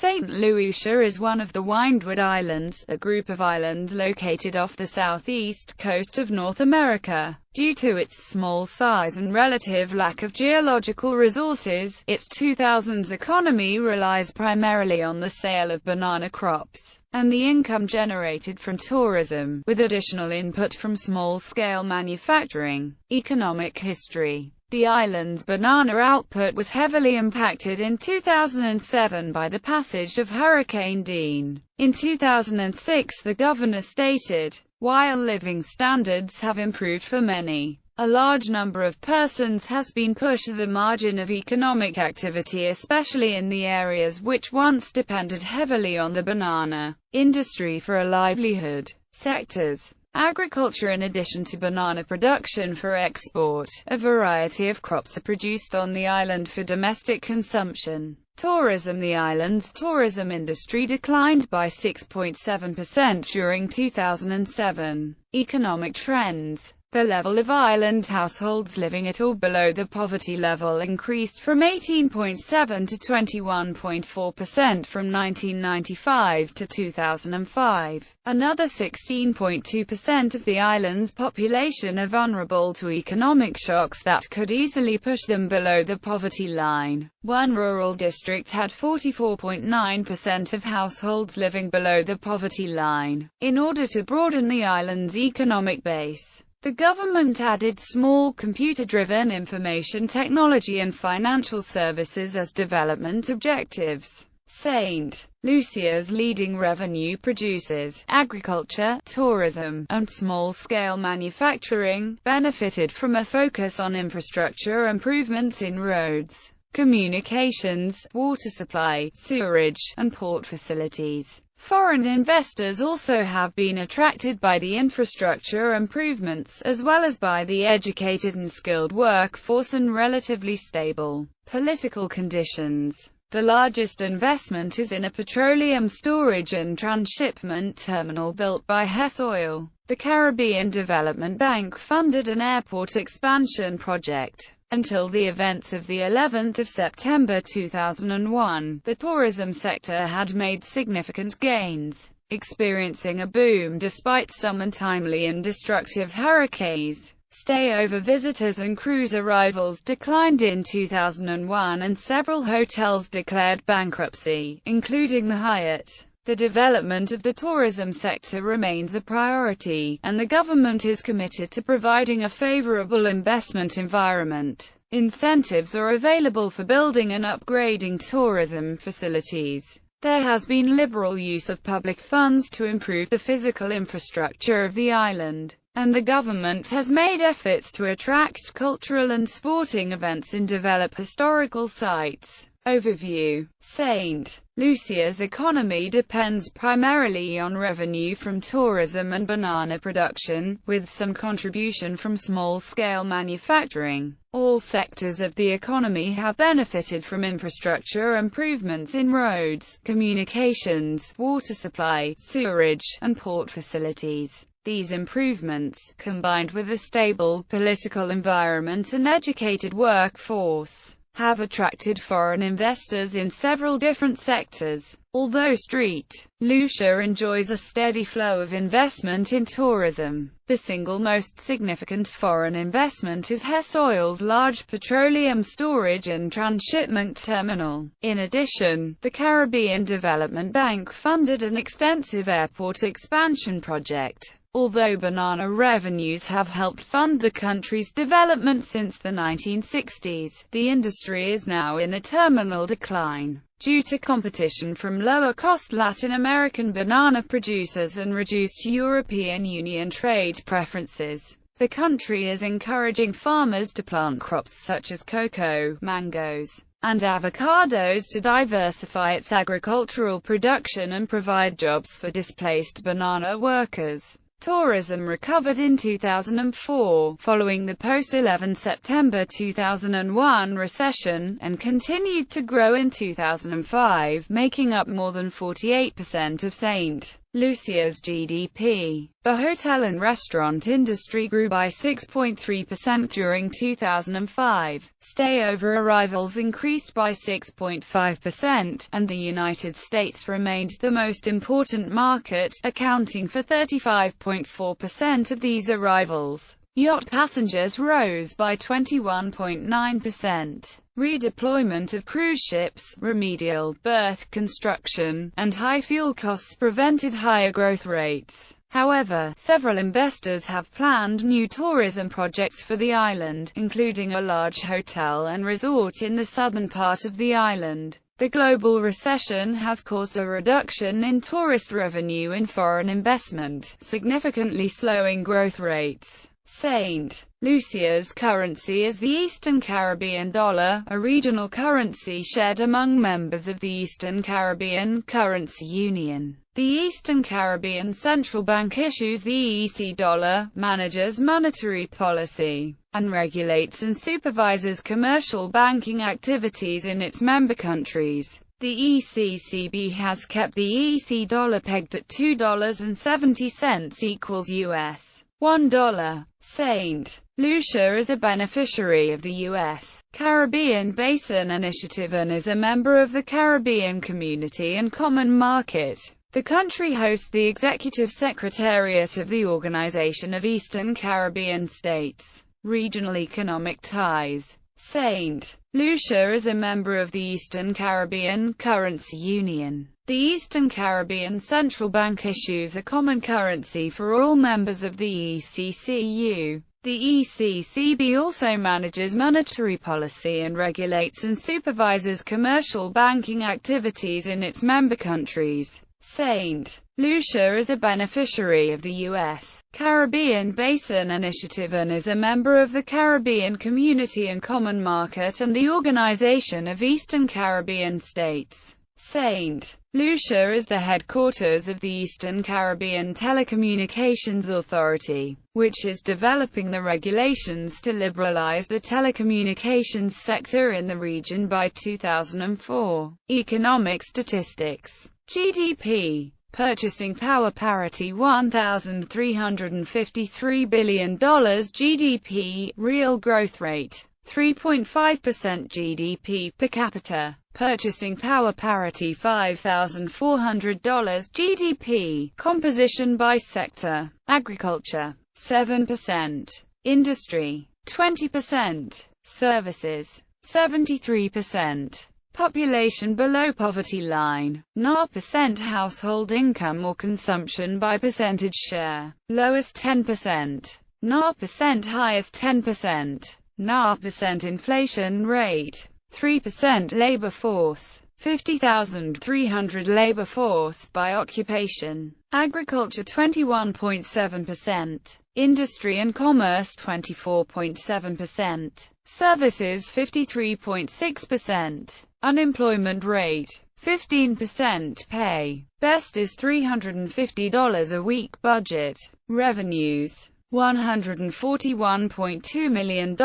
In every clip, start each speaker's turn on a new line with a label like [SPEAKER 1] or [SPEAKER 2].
[SPEAKER 1] St. Lucia is one of the Windward Islands, a group of islands located off the southeast coast of North America. Due to its small size and relative lack of geological resources, its 2000s economy relies primarily on the sale of banana crops and the income generated from tourism, with additional input from small-scale manufacturing. Economic history. The island's banana output was heavily impacted in 2007 by the passage of Hurricane Dean. In 2006, the governor stated, "While living standards have improved for many, a large number of persons has been pushed to the margin of economic activity, especially in the areas which once depended heavily on the banana industry for a livelihood." Sectors. Agriculture. In addition to banana production for export, a variety of crops are produced on the island for domestic consumption. Tourism. The island's tourism industry declined by 6.7% during 2007. Economic trends. The level of island households living at or below the poverty level increased from 18.7% to 21.4% from 1995 to 2005. Another 16.2% of the island's population are vulnerable to economic shocks that could easily push them below the poverty line. One rural district had 44.9% of households living below the poverty line. In order to broaden the island's economic base, the government added small computer-driven information technology and financial services as development objectives. St. Lucia's leading revenue producers, agriculture, tourism, and small-scale manufacturing, benefited from a focus on infrastructure improvements in roads, communications, water supply, sewerage, and port facilities. Foreign investors also have been attracted by the infrastructure improvements, as well as by the educated and skilled workforce and relatively stable political conditions. The largest investment is in a petroleum storage and transshipment terminal built by Hess Oil. The Caribbean Development Bank funded an airport expansion project. Until the events of the 11th of September 2001, the tourism sector had made significant gains, experiencing a boom despite some untimely and destructive hurricanes. Stay-over visitors and cruise arrivals declined in 2001 and several hotels declared bankruptcy, including the Hyatt. The development of the tourism sector remains a priority, and the government is committed to providing a favorable investment environment. Incentives are available for building and upgrading tourism facilities. There has been liberal use of public funds to improve the physical infrastructure of the island, and the government has made efforts to attract cultural and sporting events and develop historical sites. Overview. St. Lucia's economy depends primarily on revenue from tourism and banana production, with some contribution from small-scale manufacturing. All sectors of the economy have benefited from infrastructure improvements in roads, communications, water supply, sewerage, and port facilities. These improvements, combined with a stable political environment and educated workforce, have attracted foreign investors in several different sectors. Although St. Lucia enjoys a steady flow of investment in tourism, the single most significant foreign investment is Hess Oil's large petroleum storage and transshipment terminal. In addition, the Caribbean Development Bank funded an extensive airport expansion project. Although banana revenues have helped fund the country's development since the 1960s, the industry is now in a terminal decline. Due to competition from lower-cost Latin American banana producers and reduced European Union trade preferences, the country is encouraging farmers to plant crops such as cocoa, mangoes, and avocados to diversify its agricultural production and provide jobs for displaced banana workers. Tourism recovered in 2004, following the post-11 September 2001 recession, and continued to grow in 2005, making up more than 48% of St. Lucia's GDP. The hotel and restaurant industry grew by 6.3% during 2005. Stay-over arrivals increased by 6.5%, and the United States remained the most important market, accounting for 35.4% of these arrivals. Yacht passengers rose by 21.9%. Redeployment of cruise ships, remedial berth construction, and high fuel costs prevented higher growth rates. However, several investors have planned new tourism projects for the island, including a large hotel and resort in the southern part of the island. The global recession has caused a reduction in tourist revenue and foreign investment, significantly slowing growth rates. St. Lucia's currency is the Eastern Caribbean dollar, a regional currency shared among members of the Eastern Caribbean Currency Union. The Eastern Caribbean Central Bank issues the EC dollar, manages monetary policy, and regulates and supervises commercial banking activities in its member countries. The ECCB has kept the EC dollar pegged at $2.70 equals US $1. St. Lucia is a beneficiary of the U.S. Caribbean Basin Initiative and is a member of the Caribbean Community and Common Market. The country hosts the Executive Secretariat of the Organization of Eastern Caribbean States. Regional economic ties. St. Lucia is a member of the Eastern Caribbean Currency Union. The Eastern Caribbean Central Bank issues a common currency for all members of the ECCU. The ECCB also manages monetary policy and regulates and supervises commercial banking activities in its member countries. St. Lucia is a beneficiary of the U.S. Caribbean Basin Initiative and is a member of the Caribbean Community and Common Market and the Organization of Eastern Caribbean States. St. Lucia is the headquarters of the Eastern Caribbean Telecommunications Authority, which is developing the regulations to liberalize the telecommunications sector in the region by 2004. Economic statistics. GDP. Purchasing power parity $1,353 billion GDP, real growth rate 3.5% GDP per capita. Purchasing power parity $5,400 GDP. Composition by sector. Agriculture 7%, industry 20%, services 73%. Population below poverty line, 0% household income or consumption by percentage share, lowest 10%, 0% highest 10%, 0% inflation rate, 3% labor force, 50,300 labor force by occupation, agriculture 21.7%, industry and commerce 24.7%, services 53.6%. Unemployment rate 15%. Pay best is $350 a week. Budget revenues $141.2 million.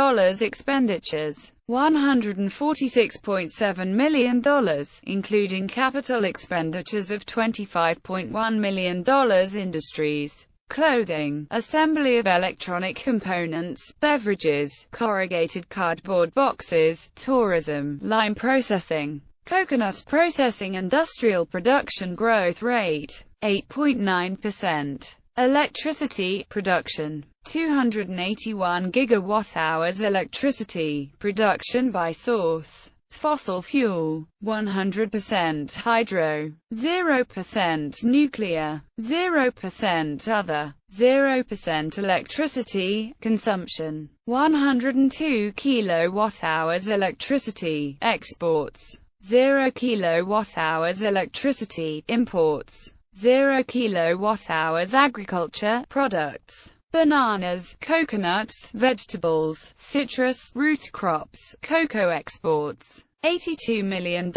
[SPEAKER 1] Expenditures $146.7 million, including capital expenditures of $25.1 million. Industries: clothing, assembly of electronic components, beverages, corrugated cardboard boxes, tourism, lime processing, coconut processing. Industrial production growth rate 8.9%. Electricity production 281 gigawatt-hours. Electricity production by source: fossil fuel 100%, hydro 0%, nuclear 0%, other 0%. Electricity consumption 102 kilowatt-hours. Electricity exports 0 kilowatt-hours. Electricity imports 0 kilowatt-hours. Agriculture products: bananas, coconuts, vegetables, citrus, root crops. Cocoa exports $82 million.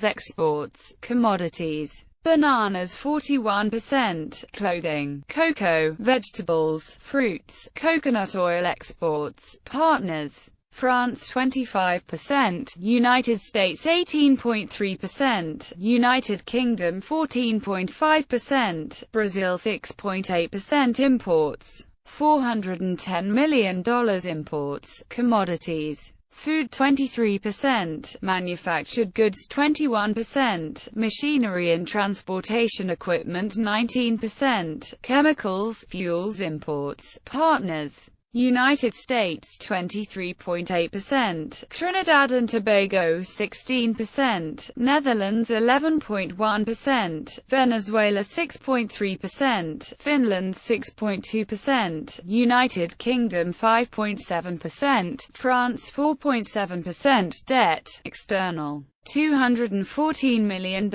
[SPEAKER 1] Exports: commodities: bananas 41%, clothing, cocoa, vegetables, fruits, coconut oil. Exports: partners France 25%, United States 18.3%, United Kingdom 14.5%, Brazil 6.8%. Imports $410 million. Imports, commodities, food 23%, manufactured goods 21%, machinery and transportation equipment 19%, chemicals, fuels. Imports, partners, United States 23.8%, Trinidad and Tobago 16%, Netherlands 11.1%, Venezuela 6.3%, Finland 6.2%, United Kingdom 5.7%, France 4.7%. Debt, external, $214 million.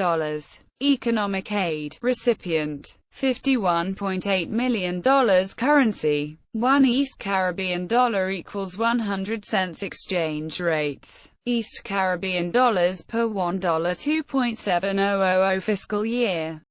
[SPEAKER 1] Economic aid, recipient, $51.8 million. Currency, 1 East Caribbean dollar equals 100 cents. Exchange rates, East Caribbean dollars per $1, 2.7000. Fiscal year